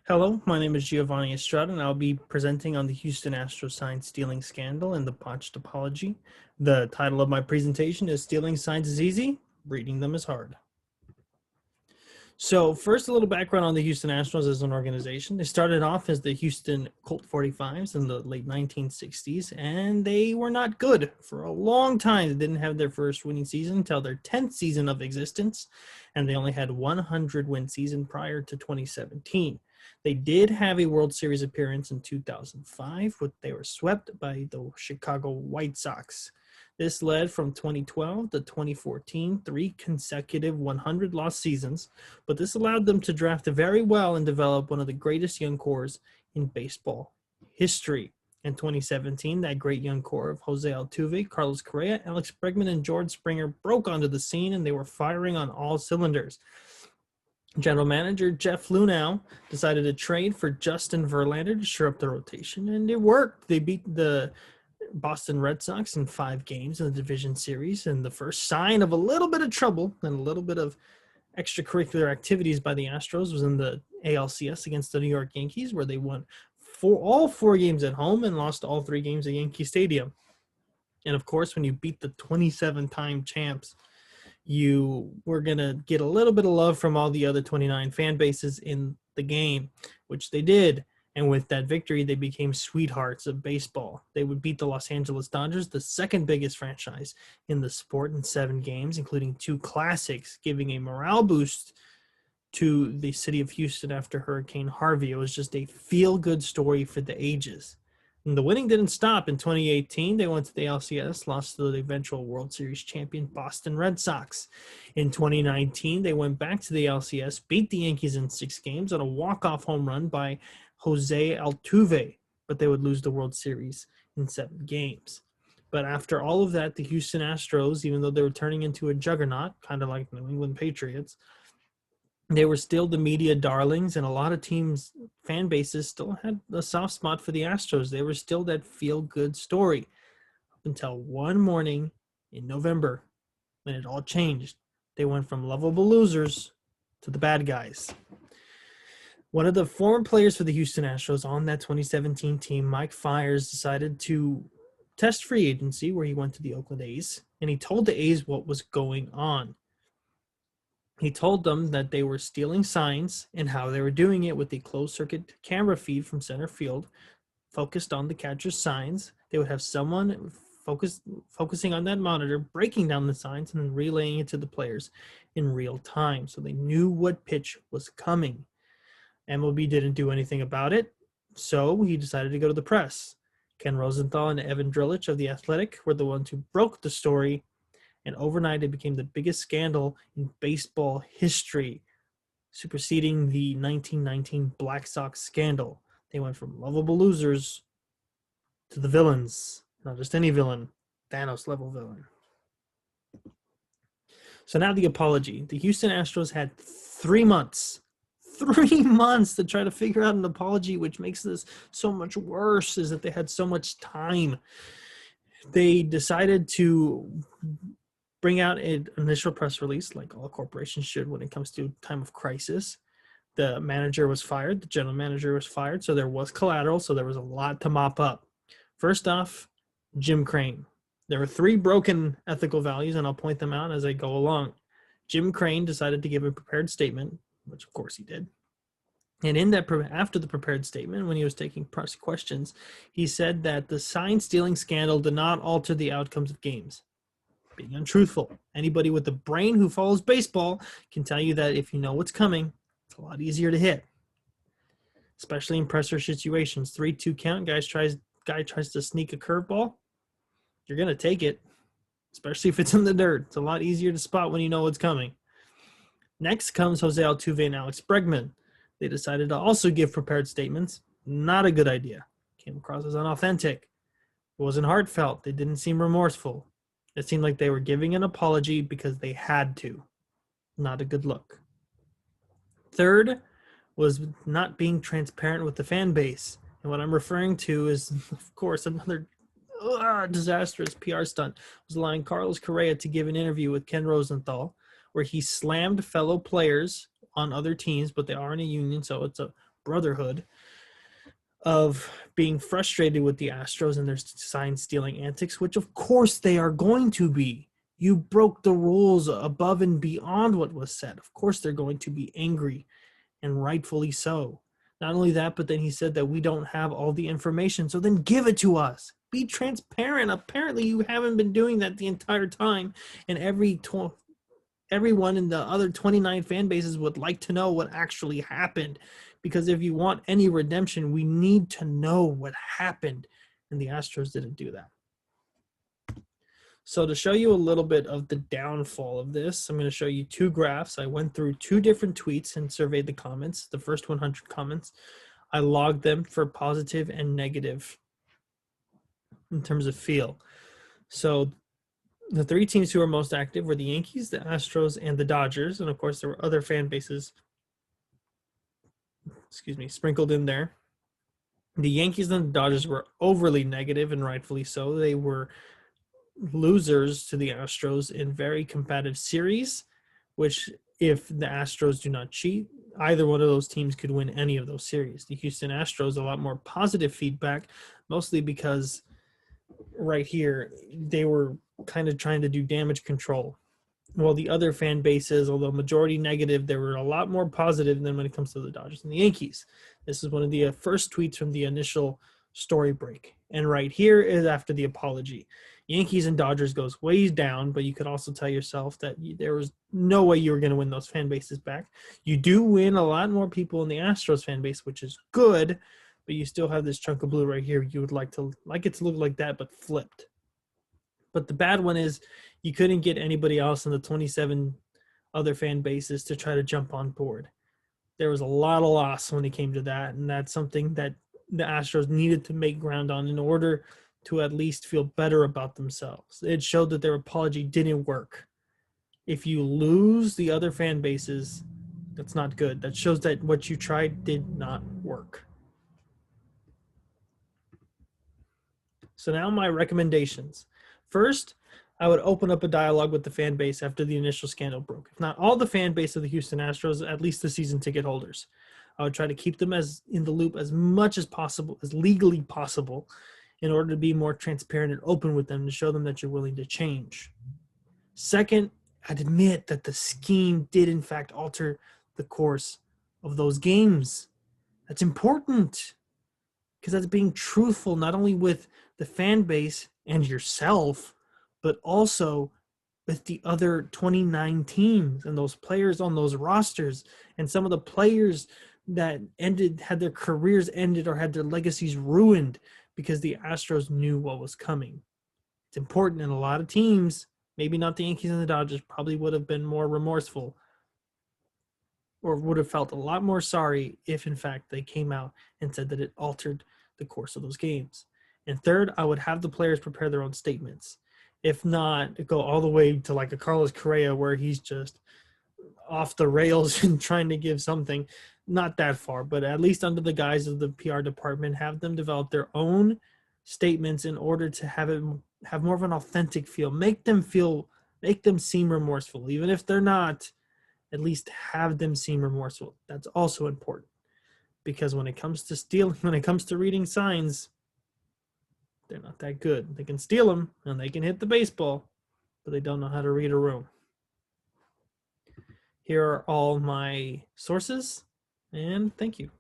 Hello, my name is Giovanni Estrada, and I'll be presenting on the Houston Astros sign stealing scandal and the botched apology. The title of my presentation is Stealing Signs is Easy, Reading Them is Hard. So, first, a little background on the Houston Astros as an organization. They started off as the Houston Colt 45s in the late 1960s, and they were not good for a long time. They didn't have their first winning season until their 10th season of existence, and they only had 100 win season prior to 2017. They did have a World Series appearance in 2005, but they were swept by the Chicago White Sox. This led from 2012 to 2014, 3 consecutive 100-loss seasons, but this allowed them to draft very well and develop one of the greatest young cores in baseball history. In 2017, that great young core of Jose Altuve, Carlos Correa, Alex Bregman, and George Springer broke onto the scene, and they were firing on all cylinders. General manager Jeff Luhnow decided to trade for Justin Verlander to shore up the rotation, and it worked. They beat the Boston Red Sox in 5 games in the division series, and the first sign of a little bit of trouble and a little bit of extracurricular activities by the Astros was in the ALCS against the New York Yankees, where they won all 4 games at home and lost all 3 games at Yankee Stadium. And of course, when you beat the 27-time champs, you were going to get a little bit of love from all the other 29 fan bases in the game, which they did. And with that victory, they became sweethearts of baseball. They would beat the Los Angeles Dodgers, the second biggest franchise in the sport, in 7 games, including 2 classics, giving a morale boost to the city of Houston after Hurricane Harvey. It was just a feel-good story for the ages. And the winning didn't stop. In 2018, they went to the LCS, lost to the eventual World Series champion Boston Red Sox. In 2019, they went back to the LCS, beat the Yankees in 6 games on a walk-off home run by Jose Altuve, but they would lose the World Series in 7 games. But after all of that, the Houston Astros, even though they were turning into a juggernaut, kind of like New England Patriots, they were still the media darlings, and a lot of teams' fan bases still had a soft spot for the Astros. They were still that feel-good story up until one morning in November when it all changed. They went from lovable losers to the bad guys. One of the former players for the Houston Astros on that 2017 team, Mike Fiers, decided to test free agency, where he went to the Oakland A's, and he told the A's what was going on. He told them that they were stealing signs and how they were doing it with a closed-circuit camera feed from center field focused on the catcher's signs. They would have someone focusing on that monitor, breaking down the signs, and then relaying it to the players in real time, so they knew what pitch was coming. MLB didn't do anything about it, so he decided to go to the press. Ken Rosenthal and Evan Drellich of The Athletic were the ones who broke the story, and overnight it became the biggest scandal in baseball history, superseding the 1919 Black Sox scandal. They went from lovable losers to the villains. Not just any villain, Thanos-level villain. So now the apology. The Houston Astros had 3 months to try to figure out an apology, which makes this so much worse, is that they had so much time. They decided to bring out an initial press release, like all corporations should when it comes to time of crisis. The manager was fired. The general manager was fired. So there was collateral. So there was a lot to mop up. First off, Jim Crane. There were 3 broken ethical values, and I'll point them out as I go along. Jim Crane decided to give a prepared statement, which of course he did. And in that, after the prepared statement, when he was taking press questions, he said that the sign stealing scandal did not alter the outcomes of games. Being untruthful. Anybody with a brain who follows baseball can tell you that if you know what's coming, it's a lot easier to hit, especially in pressure situations. 3-2 count, guy tries to sneak a curveball, you're going to take it, especially if it's in the dirt. It's a lot easier to spot when you know what's coming. Next comes Jose Altuve and Alex Bregman. They decided to also give prepared statements. Not a good idea. Came across as unauthentic. It wasn't heartfelt. They didn't seem remorseful. It seemed like they were giving an apology because they had to. Not a good look. Third was not being transparent with the fan base. And what I'm referring to is, of course, another disastrous PR stunt was allowing Carlos Correa to give an interview with Ken Rosenthal, where he slammed fellow players on other teams, but they are in a union, so it's a brotherhood of being frustrated with the Astros and their sign stealing antics, which of course they are going to be. You broke the rules above and beyond what was said. Of course they're going to be angry, and rightfully so. Not only that, but then he said that we don't have all the information, so then give it to us. Be transparent. Apparently you haven't been doing that the entire time, and everyone in the other 29 fan bases would like to know what actually happened, because if you want any redemption, we need to know what happened, and the Astros didn't do that. So to show you a little bit of the downfall of this, I'm going to show you two graphs. I went through two different tweets and surveyed the comments, the first 100 comments. I logged them for positive and negative in terms of feel. So the three teams who were most active were the Yankees, the Astros, and the Dodgers. And of course, there were other fan bases, sprinkled in there. The Yankees and the Dodgers were overly negative, and rightfully so. They were losers to the Astros in very competitive series, which if the Astros do not cheat, either one of those teams could win any of those series. The Houston Astros, a lot more positive feedback, mostly because right here, they were kind of trying to do damage control. While the other fan bases, although majority negative, they were a lot more positive than when it comes to the Dodgers and the Yankees. This is one of the first tweets from the initial story break. And right here is after the apology. Yankees and Dodgers goes way down, but you could also tell yourself that there was no way you were going to win those fan bases back. You do win a lot more people in the Astros fan base, which is good, but you still have this chunk of blue right here. You would like it to look like that, but flipped. But the bad one is you couldn't get anybody else in the 27 other fan bases to try to jump on board. There was a lot of loss when it came to that, and that's something that the Astros needed to make ground on in order to at least feel better about themselves. It showed that their apology didn't work. If you lose the other fan bases, that's not good. That shows that what you tried did not work. So now my recommendations. First, I would open up a dialogue with the fan base after the initial scandal broke. If not all the fan base of the Houston Astros, at least the season ticket holders. I would try to keep them as in the loop as much as possible, as legally possible, in order to be more transparent and open with them to show them that you're willing to change. Second, I'd admit that the scheme did in fact alter the course of those games. That's important because that's being truthful not only with the fan base and yourself, but also with the other 29 teams and those players on those rosters and some of the players that had their careers ended or had their legacies ruined because the Astros knew what was coming. It's important, and a lot of teams, maybe not the Yankees and the Dodgers, probably would have been more remorseful or would have felt a lot more sorry if, in fact, they came out and said that it altered the course of those games. And third, I would have the players prepare their own statements. If not, go all the way to like a Carlos Correa where he's just off the rails and trying to give something. Not that far, but at least under the guise of the PR department, have them develop their own statements in order to have more of an authentic feel. Make them seem remorseful. Even if they're not, at least have them seem remorseful. That's also important. Because when it comes to reading signs, they're not that good. They can steal them and they can hit the baseball, but they don't know how to read a room. Here are all my sources, and thank you.